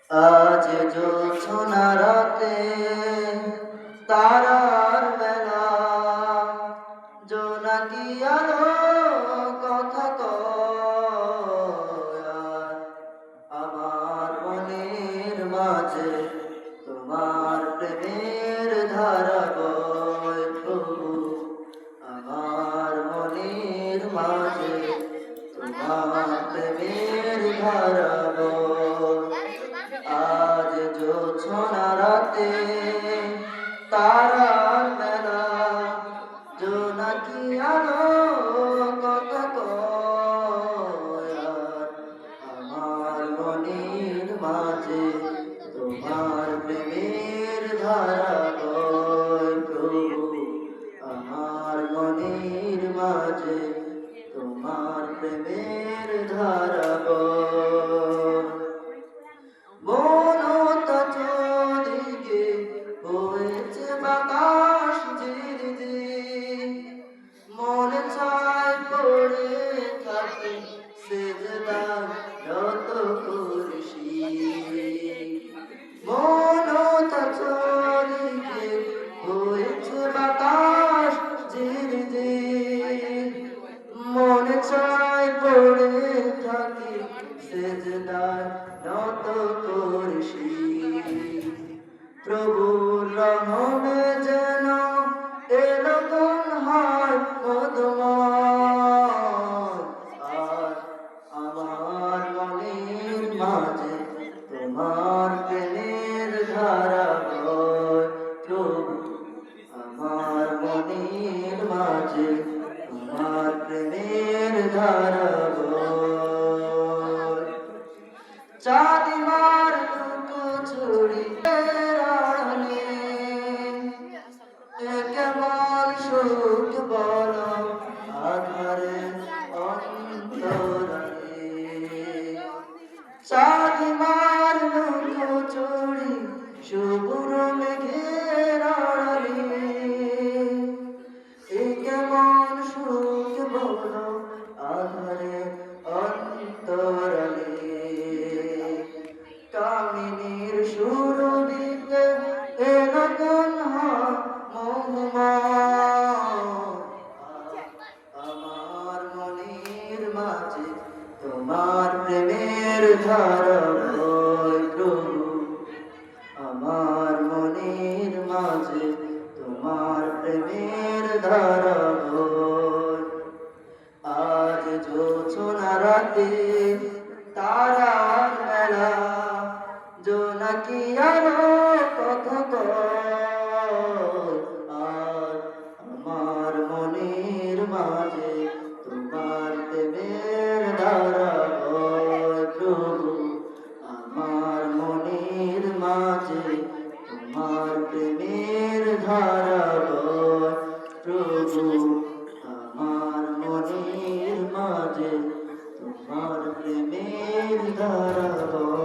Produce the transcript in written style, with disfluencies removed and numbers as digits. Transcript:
আজ জোছনা রাতে তারার বেলা, জোনাকি আলো কথা কয় আর আমার মনের মাঝে তোমার প্রেমের ধারা বয় প্রভু। আমার মনের মাঝে তোমার প্রেমের ধারা বয়। আজ জোছনা রাতে তারার মেলা, জোনাকি আলো কথা কয় আর আমার মনের মাঝে তোমার প্রেমের ধারা বয় প্রভু। আমার মনের মাঝে তোমার প্রেমের ধারা বয়। মনটা চদিকে হয়েছে বাতাস ঝিরিঝিরি, মনে চায় পড়ে থাকে সেজদায় যত খুশি। মনটা চদিকে হয়েছে বাতাস ঝিরিঝিরি, মনে চায় পড়ে থাকি সেজদায় নত করছি। প্রভুর রহমে যেন এরকম হয় মধুময়, আর আমার মনের মাঝে তোমার প্রেমের ধারা বয় প্রভু। আমার মনের মাঝে তোমার প্রেমের ধারা বয়। চাঁদিমার দুটো ছড়ি আড়ালে কেমন সুখ বল আধারে অন্তরালে। চাঁদিমার দুটো ছড়ি শুভ্র মেঘের আড়ালে কেমন সুখ বল আধারে অন্তরালে। কামিনীর সুর দিতে এরকম আমার মনের মাঝে তোমার প্রেমের ধারা বয় প্রভু। আমার মনের মাঝে তোমার প্রেমের ধারা বয়। আজ জোছনা রাতে তারার মেলা, জোনাকি আলো কথা কয় আর আমার মনের মাঝে তোমার প্রেমের ধারা বয় প্রভু। আমার মনের মাঝে তোমার প্রেমের ধারা বয় প্রভু। আমার মনের মাঝে তোমার প্রেমের ধারা বয়।